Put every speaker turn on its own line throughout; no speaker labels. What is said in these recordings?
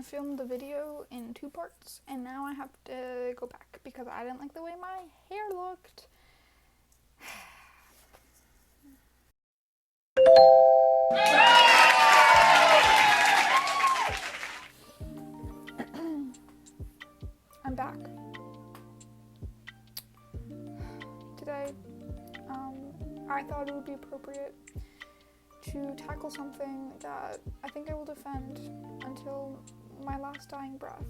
I filmed the video in 2 parts, and now I have to go back because I didn't like the way my hair looked. I'm back. Today, I thought it would be appropriate to tackle something that I think I will defend until my last dying breath.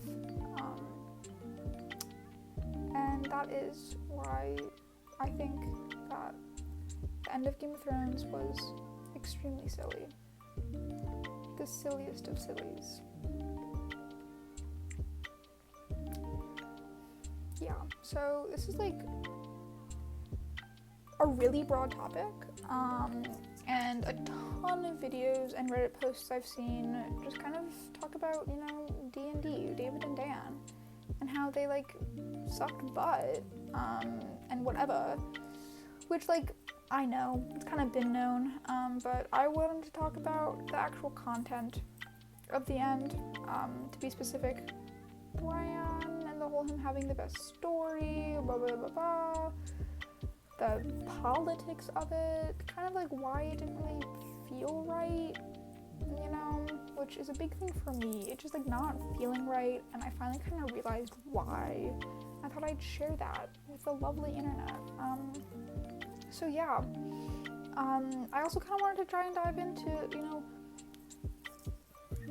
And that is why I think that the end of Game of Thrones was extremely silly. The silliest of sillies. Yeah, so this is like a really broad topic, and a ton of videos and Reddit posts I've seen just kind of talk about, D&D, David and Dan, and how they like sucked butt, and whatever, which I know, it's kind of been known, but I wanted to talk about the actual content of the end, to be specific, Bran and the whole him having the best story, blah blah blah blah, the politics of it, kind of why it didn't really feel right, which is a big thing for me. It's just not feeling right, and I finally kind of realized why. I thought I'd share that with the lovely internet. So yeah, I also kind of wanted to try and dive into,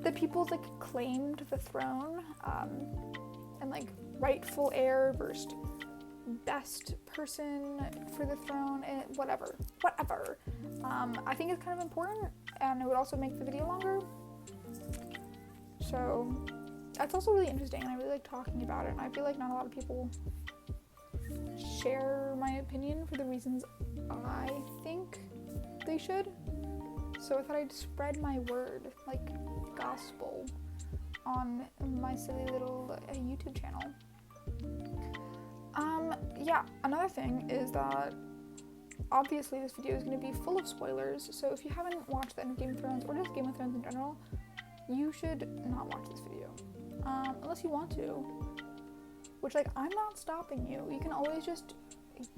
the people that claimed the throne, and rightful heir versus best person for the throne, and whatever. I think it's kind of important, and it would also make the video longer. So that's also really interesting, and I really like talking about it, and I feel like not a lot of people share my opinion for the reasons I think they should. So I thought I'd spread my word, like gospel, on my silly little YouTube channel. Yeah, another thing is that obviously this video is going to be full of spoilers, so if you haven't watched the end of Game of Thrones, or just Game of Thrones in general, you should not watch this video, unless you want to, which I'm not stopping you. You can always just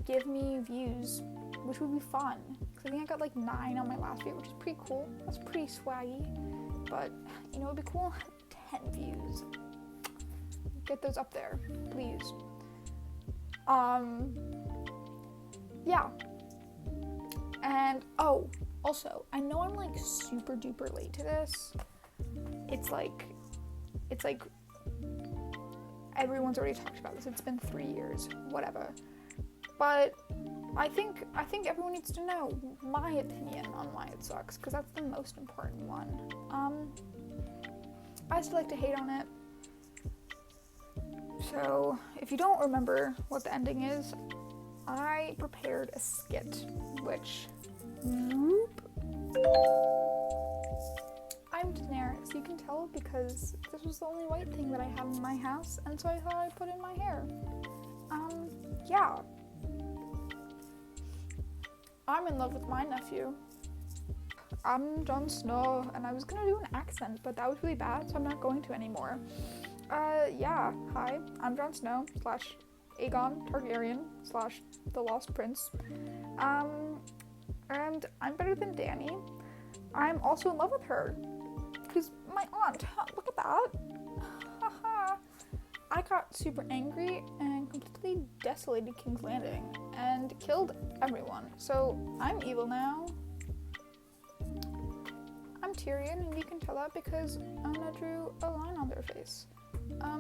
give me views, which would be fun, because I think I got 9 on my last video, which is pretty cool. That's pretty swaggy, but it would be cool. 10 views. Get those up there, please. Yeah. And also, I know I'm super duper late to this. It's everyone's already talked about this. It's been 3 years, whatever. But I think everyone needs to know my opinion on why it sucks, because that's the most important one. I still like to hate on it. So, if you don't remember what the ending is, I prepared a skit, which, I'm Daenerys, you can tell, because this was the only white thing that I had in my house, and so I thought I'd put in my hair. Yeah. I'm in love with my nephew. I'm Jon Snow, and I was gonna do an accent, but that was really bad, so I'm not going to anymore. Yeah, hi, I'm Jon Snow, / Aegon Targaryen, / the Lost Prince. And I'm better than Dany. I'm also in love with her, because my aunt, look at that. Haha. I got super angry and completely desolated King's Landing, and killed everyone, so I'm evil now. I'm Tyrion, and you can tell that because Anna drew a line on their face.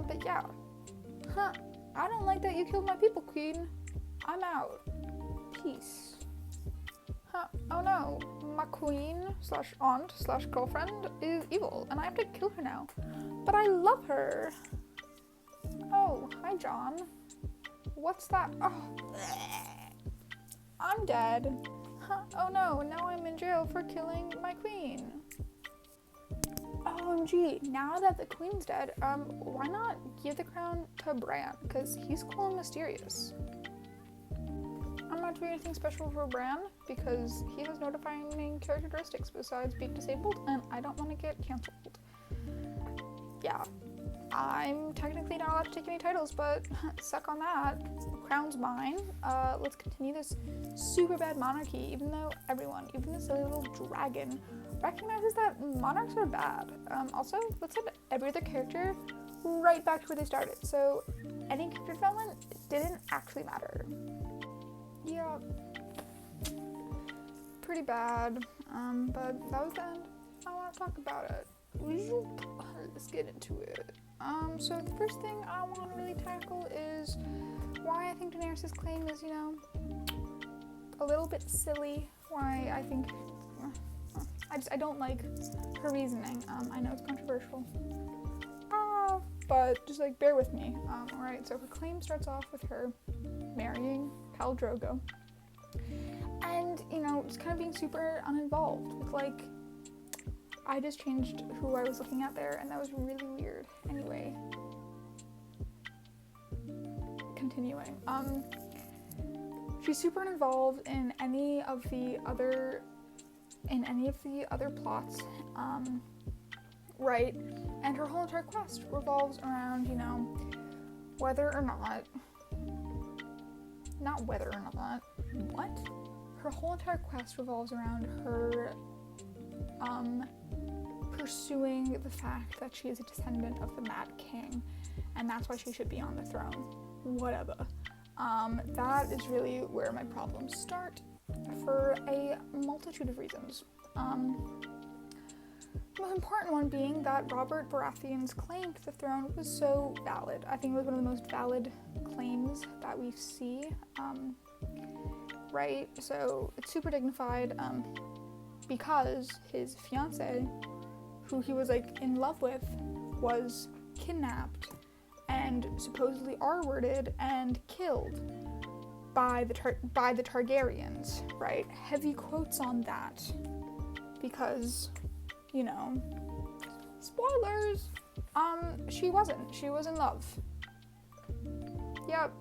But yeah. I don't like that you killed my people, Queen. I'm out. Peace. Oh no. My queen / aunt / girlfriend is evil, and I have to kill her now. But I love her. Oh, hi, Jon. What's that? Oh. I'm dead. Oh no, now I'm in jail for killing my queen. OMG, now that the queen's dead, why not give the crown to Bran? Because he's cool and mysterious. I'm not doing anything special for Bran, because he has no defining characteristics besides being disabled, and I don't want to get cancelled. Yeah, I'm technically not allowed to take any titles, but suck on that. Crown's mine. Let's continue this super bad monarchy, even though everyone, even the silly little dragon, recognizes that monarchs are bad. Also, let's send every other character right back to where they started. So any character development didn't actually matter. Yeah, pretty bad. But that was the end. I want to talk about it. Let's get into it. So the first thing I want to really tackle is why I think Daenerys' claim is, a little bit silly. Why I think I don't like her reasoning. I know it's controversial, but just bear with me. Alright, so her claim starts off with her marrying Khal Drogo, and just kind of being super uninvolved with I just changed who I was looking at there, and that was really weird. Anyway, continuing. She's super involved in any of the other plots, right? And her whole entire quest revolves around, whether or not what? Her whole entire quest revolves around her, pursuing the fact that she is a descendant of the Mad King, and that's why she should be on the throne. Whatever. That is really where my problems start, for a multitude of reasons. The most important one being that Robert Baratheon's claim to the throne was so valid. I think it was one of the most valid claims that we see, right? So it's super dignified, because his fiancée, who he was in love with, was kidnapped and supposedly R-worded and killed by the Targaryens, right? Heavy quotes on that, because spoilers, she wasn't. She was in love. Yep.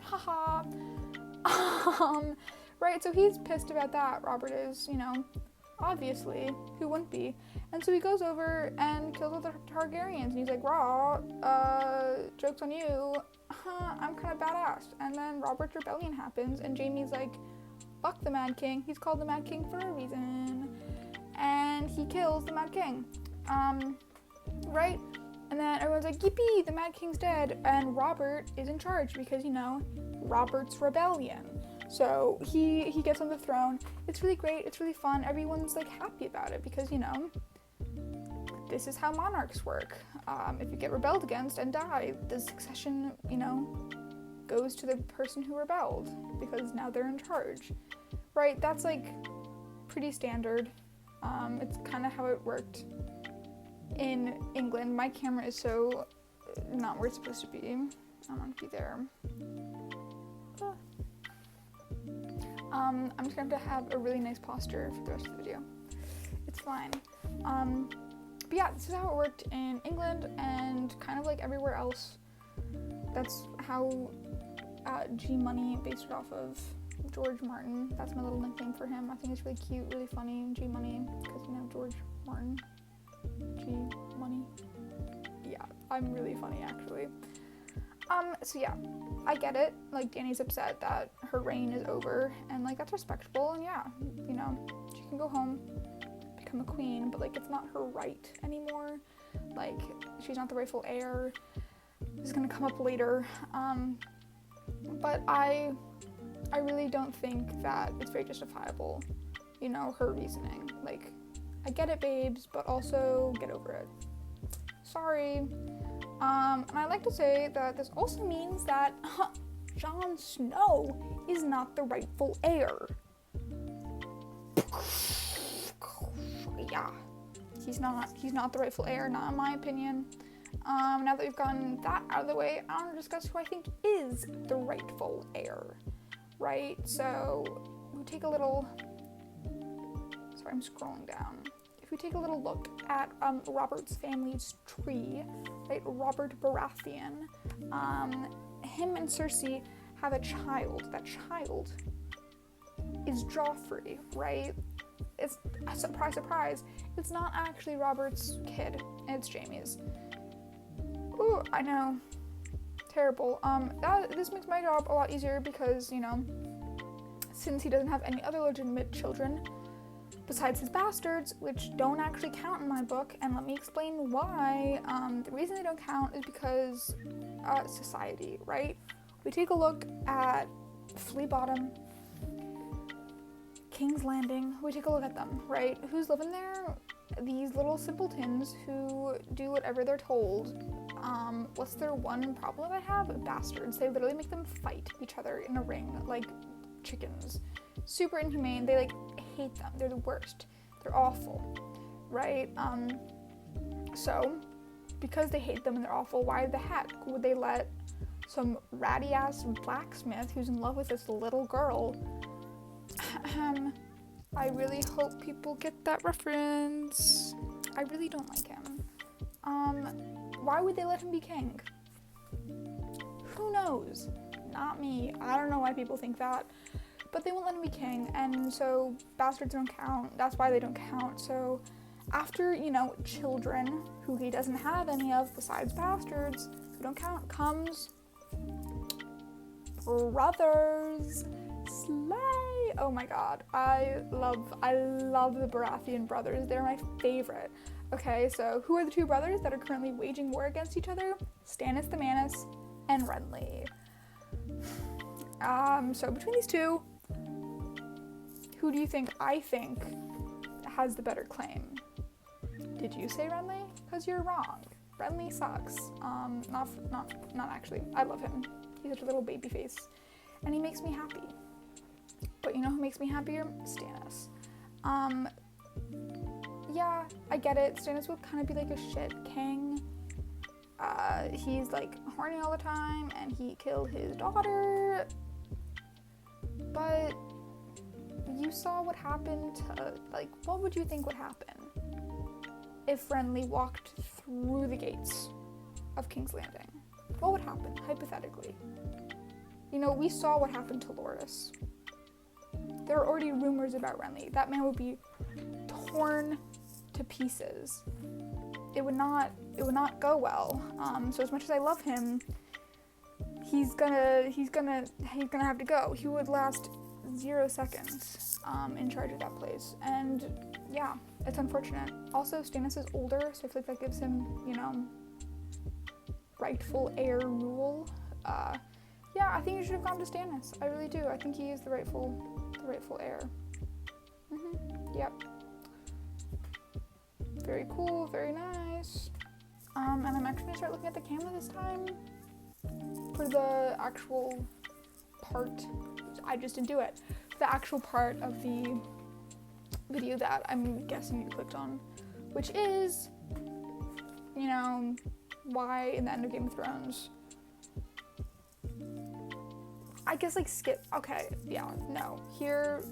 Haha. Right, so he's pissed about that. Robert is, obviously, who wouldn't be? And so he goes over and kills all the Targaryens, and he's like, raw, joke's on you, I'm kind of badass. And then Robert's rebellion happens, and Jaime's like, fuck the Mad King, he's called the Mad King for a reason, and he kills the Mad King, right? And then everyone's like, yippee, the Mad King's dead, and Robert is in charge, because, Robert's rebellion. So he gets on the throne. It's really great, it's really fun, everyone's happy about it, because this is how monarchs work. If you get rebelled against and die, the succession, goes to the person who rebelled, because now they're in charge, right? That's pretty standard. It's kind of how it worked in England. My camera is so not where it's supposed to be. I want to be there. I'm just going to have a really nice posture for the rest of the video. It's fine. But yeah, this is how it worked in England, and kind of everywhere else. That's how G Money based it off of George Martin. That's my little nickname for him. I think it's really cute, really funny, G Money, because George Martin. G Money. Yeah, I'm really funny actually. So yeah, I get it. Dany's upset that her reign is over, and that's respectable, and yeah, she can go home, become a queen, but it's not her right anymore. She's not the rightful heir. This is gonna come up later. But I really don't think that it's very justifiable, her reasoning. I get it, babes, but also get over it. Sorry. And I'd like to say that this also means that Jon Snow is not the rightful heir. Yeah, he's not the rightful heir, not in my opinion. Now that we've gotten that out of the way, I want to discuss who I think is the rightful heir, right? So, we take a little, sorry, I'm scrolling down. If we take a little look at Robert's family's tree, right, Robert Baratheon, him and Cersei have a child. That child is Joffrey, right? It's a surprise, surprise. It's not actually Robert's kid, it's Jaime's. Ooh, I know. Terrible. This makes my job a lot easier because, you know, since he doesn't have any other legitimate children besides his bastards, which don't actually count in my book, and let me explain why. The reason they don't count is because society, right? We take a look at Flea Bottom, King's Landing, we take a look at them, right? Who's living there? These little simpletons who do whatever they're told. What's their one problem they have? Bastards. They literally make them fight each other in a ring, like chickens. Super inhumane. They, like, hate them. They're the worst. They're awful, right? So, because they hate them and they're awful, why the heck would they let some ratty-ass blacksmith who's in love with this little girl I really hope people get that reference. I really don't like him. Why would they let him be king? Who knows? Not me. I don't know why people think that. But they won't let him be king, and so bastards don't count. That's why they don't count. So after, you know, children, who he doesn't have any of besides bastards, who don't count, comes brothers. Slay! Oh my god, I love the Baratheon brothers. They're my favorite. Okay, so who are the two brothers that are currently waging war against each other? Stannis the Manus and Renly. So between these two, who do you think I think has the better claim? Did you say Renly? Because you're wrong. Renly sucks. Not actually. I love him. He's such a little baby face, and he makes me happy. But you know who makes me happier? Stannis. Yeah, I get it. Stannis would kind of be like a shit king. He's like horny all the time, and he killed his daughter. But you saw what happened to, like, what would you think would happen if Renly walked through the gates of King's Landing? What would happen, hypothetically? You know, we saw what happened to Loras. There are already rumors about Renly. That man would be torn to pieces. It would not go well. So as much as I love him, he's gonna have to go. He would last 0 seconds in charge of that place. And yeah, it's unfortunate. Also, Stannis is older, so I feel like that gives him, you know, rightful heir rule. Yeah, I think you should have gone to Stannis. I really do. I think he is the rightful heir. Yep. Very cool, very nice. And I'm actually gonna start looking at the camera this time for the actual part. I just didn't do it. The actual part of the video that I'm guessing you clicked on, which is, you know, why in the end of Game of Thrones. I guess, like, skip. Okay, yeah, no. Here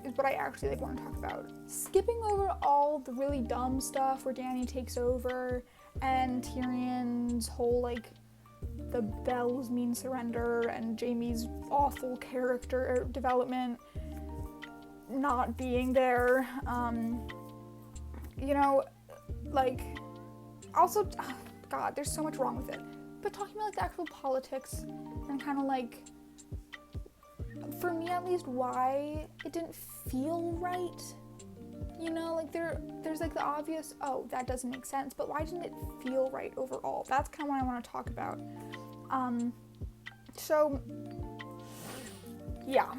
is what I actually, like, want to talk about. Skipping over all the really dumb stuff where Dany takes over and Tyrion's whole, like, the bells mean surrender and Jaime's awful character development not being there. You know, like, also, God, there's so much wrong with it. But talking about, like, the actual politics and kind of, like, for me at least, why it didn't feel right. You know, like, there's like the obvious, oh, that doesn't make sense, but why didn't it feel right overall? That's kind of what I want to talk about. So, yeah.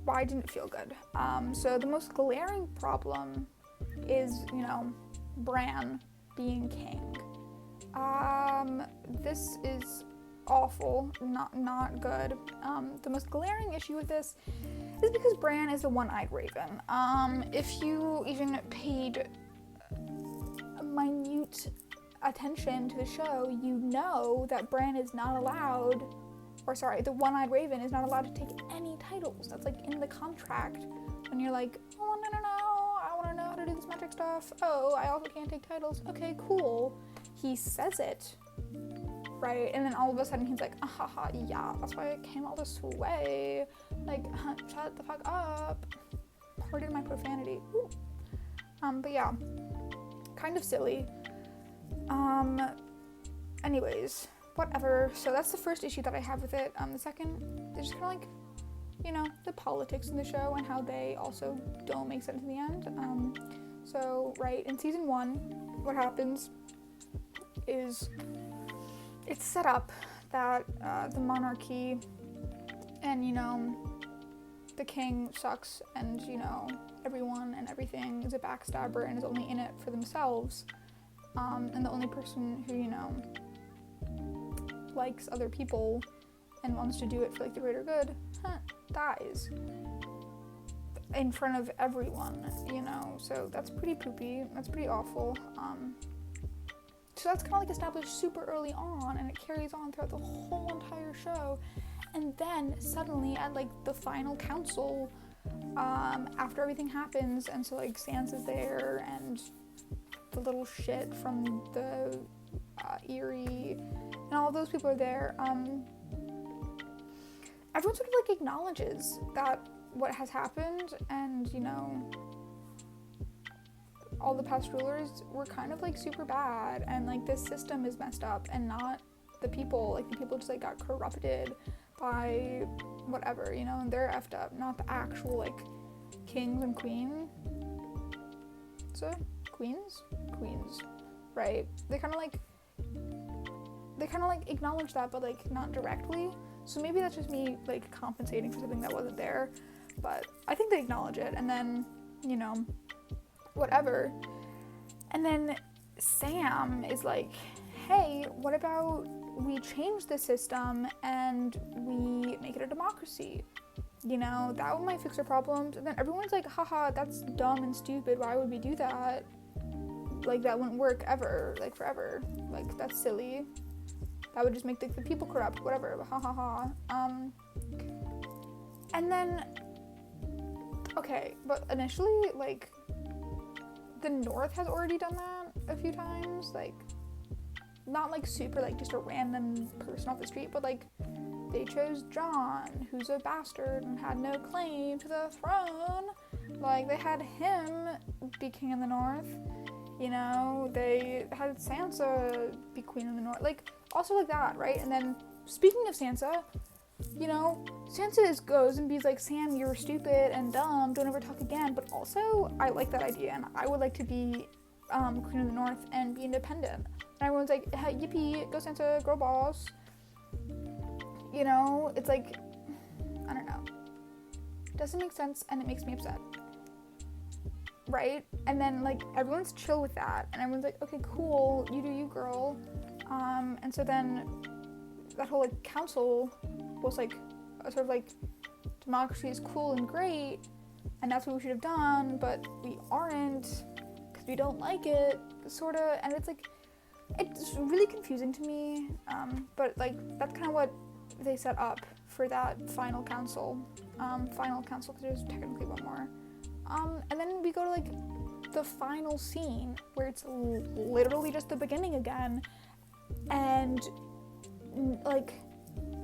Why didn't it feel good? So the most glaring problem is, you know, Bran being king. This is awful, not good. The most glaring issue with this is because Bran is a one-eyed raven. If you even paid minute attention to the show, you know that Bran is not allowed, the one-eyed raven is not allowed to take any titles. That's, like, in the contract. And you're like, oh, no, I want to know how to do this magic stuff. Oh, I also can't take titles. Okay, cool. He says it, right? And then all of a sudden he's like, yeah, that's why I came all this way. Like, shut the fuck up. Pardon my profanity. Ooh. But yeah, kind of silly. Anyways, whatever. So that's the first issue that I have with it. The second, there's just kind of like, you know, the politics in the show and how they also don't make sense in the end. So, right, in season 1, what happens is it's set up that the monarchy and, you know, the king sucks and, you know, everyone and everything is a backstabber and is only in it for themselves. And the only person who, you know, likes other people and wants to do it for like the greater good, dies in front of everyone, you know, so that's pretty poopy, that's pretty awful. So that's kind of like established super early on, and it carries on throughout the whole entire show, and then suddenly at like the final council, after everything happens, and so like Sansa's there, and the little shit from the Eyrie, and all those people are there, everyone sort of like acknowledges that what has happened, and, you know, all the past rulers were kind of like super bad, and like this system is messed up, and not the people, like the people just like got corrupted by whatever, you know, and they're effed up, not the actual like kings and queens, right? They kind of like acknowledge that, but like not directly. So maybe that's just me like compensating for something that wasn't there, but I think they acknowledge it, and then, you know, whatever. And then Sam is like, hey, what about we change the system and we make it a democracy? You know, that might fix our problems. And then everyone's like, haha, that's dumb and stupid. Why would we do that? Like, that wouldn't work ever, like forever. Like, that's silly. That would just make the people corrupt, whatever, ha ha ha. And then, okay, but initially, like, the North has already done that a few times, like, not like super, like, just a random person off the street, but like, they chose Jon, who's a bastard and had no claim to the throne. Like, they had him be king in the North, you know, they had Sansa be queen in the North, like, also like that, right? And then, speaking of Sansa, you know, Sansa goes and be like, Sam, you're stupid and dumb, don't ever talk again, but also, I like that idea, and I would like to be queen of the North and be independent. And everyone's like, hey, yippee, go Sansa, girl boss. You know, it's like, I don't know. It doesn't make sense, and it makes me upset. Right? And then, like, everyone's chill with that, and everyone's like, okay, cool, you do you, girl. And so then, that whole, like, council was, like, a sort of, like, democracy is cool and great, and that's what we should have done, but we aren't, because we don't like it, sort of, and it's, like, it's really confusing to me, but, like, that's kind of what they set up for that final council, because there's technically one more. And then we go to, like, the final scene, where it's literally just the beginning again, and, like,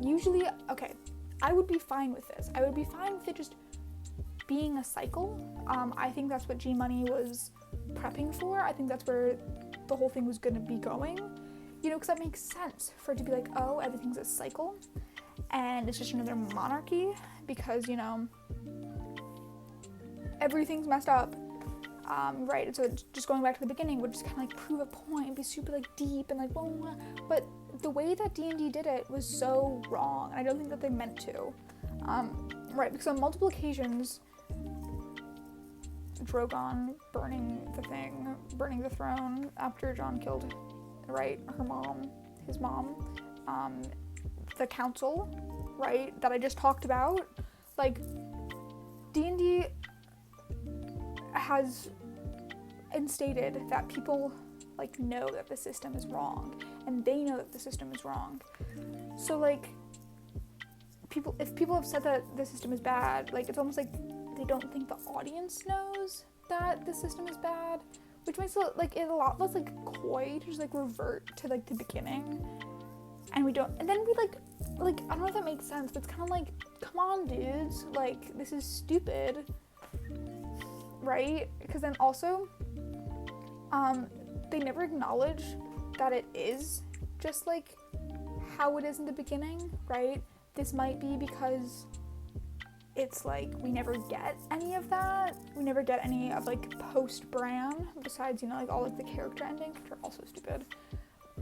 usually, okay, I would be fine with this. I would be fine with it just being a cycle. I think that's what G-Money was prepping for. I think that's where the whole thing was going to be going, you know, because that makes sense for it to be like, oh, everything's a cycle, and it's just another monarchy, because, you know, everything's messed up, right? And so just going back to the beginning would just kind of like prove a point and be super like deep and like blah, blah, blah. But the way that D&D did it was so wrong, and I don't think that they meant to, right? Because on multiple occasions, Drogon burning the throne after Jon killed, right, his mom, the council, right, that I just talked about, like, D&D has instated that people, like, know that the system is wrong, and they know that the system is wrong. So, like, if people have said that the system is bad, like, it's almost like they don't think the audience knows that the system is bad, which makes it, like, it a lot less, like, coy to just, like, revert to, like, the beginning, and then we, like, I don't know if that makes sense, but it's kind of like, come on, dudes, like, this is stupid, right? Because then also, they never acknowledge that it is just like how it is in the beginning, right? This might be because it's like we never get any of that. We never get any of like post-Bran, besides, you know, like all of the character endings, which are also stupid.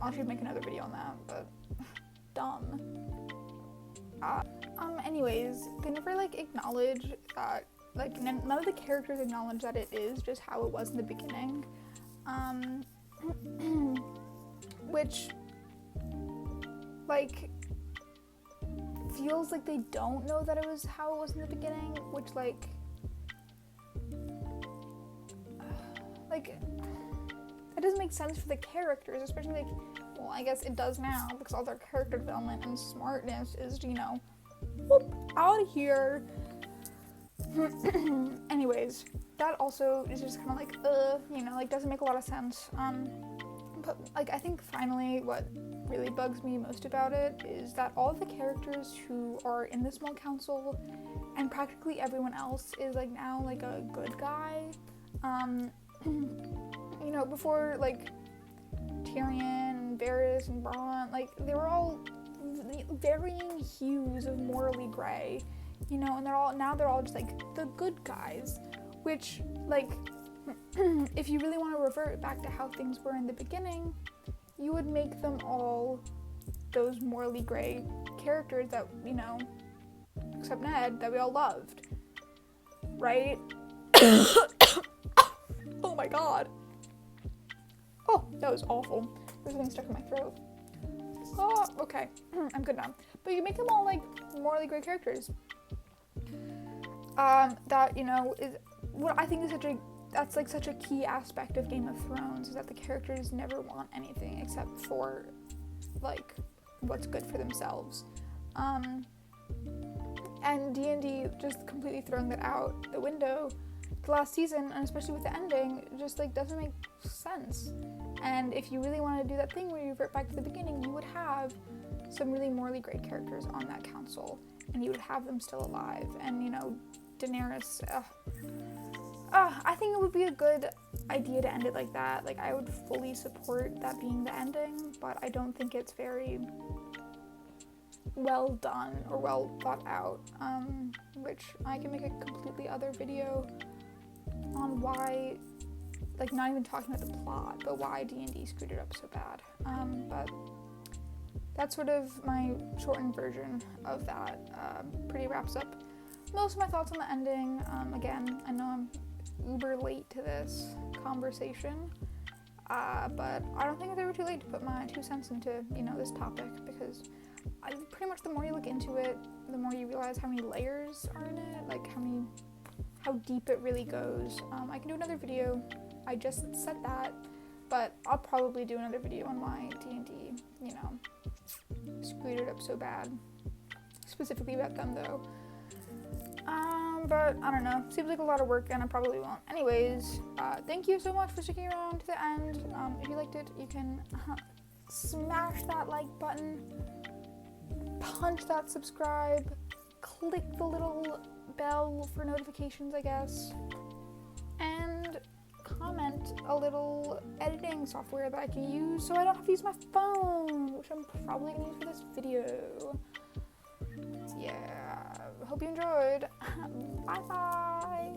I should make another video on that, but dumb. Anyways, they never like acknowledge that, like none of the characters acknowledge that it is just how it was in the beginning. Which, like, feels like they don't know that it was how it was in the beginning, which, like, that doesn't make sense for the characters, especially, like, well, I guess it does now, because all their character development and smartness is, you know, whoop, out of here. Anyways, that also is just kind of like, you know, like, doesn't make a lot of sense. But, like, I think finally what really bugs me most about it is that all of the characters who are in the small council and practically everyone else is, like, now, like, a good guy. You know, before, like, Tyrion and Varys and Bronn, like, they were all varying hues of morally gray, you know, and they're all just, like, the good guys, which, like, if you really want to revert back to how things were in the beginning, you would make them all those morally gray characters that, you know, except Ned, that we all loved, right? Oh my god. Oh, that was awful. There's something stuck in my throat. Oh, okay. I'm good now. But you make them all, like, morally gray characters. That, you know, is what I think is that's like such a key aspect of Game of Thrones, is that the characters never want anything except for, like, what's good for themselves. And D&D just completely throwing that out the window the last season, and especially with the ending, just, like, doesn't make sense. And if you really want to do that thing where you revert back to the beginning, you would have some really morally great characters on that council, and you would have them still alive. And, you know, Daenerys, I think it would be a good idea to end it like that. Like, I would fully support that being the ending, but I don't think it's very well done or well thought out, which I can make a completely other video on why, like, not even talking about the plot, but why D&D screwed it up so bad. But that's sort of my shortened version of that. Pretty wraps up most of my thoughts on the ending. Again, I know I'm uber late to this conversation, but I don't think it's ever too late to put my 2 cents into, you know, this topic, because pretty much the more you look into it, the more you realize how many layers are in it, like how deep it really goes. I can do another video. I just said that, but I'll probably do another video on why D&D, you know, screwed it up so bad. Specifically about them, though. But I don't know. Seems like a lot of work, and I probably won't. Anyways, thank you so much for sticking around to the end. If you liked it, you can smash that like button, punch that subscribe, click the little bell for notifications, I guess, and comment a little editing software that I can use so I don't have to use my phone, which I'm probably going to use for this video. Yeah, hope you enjoyed. Bye bye.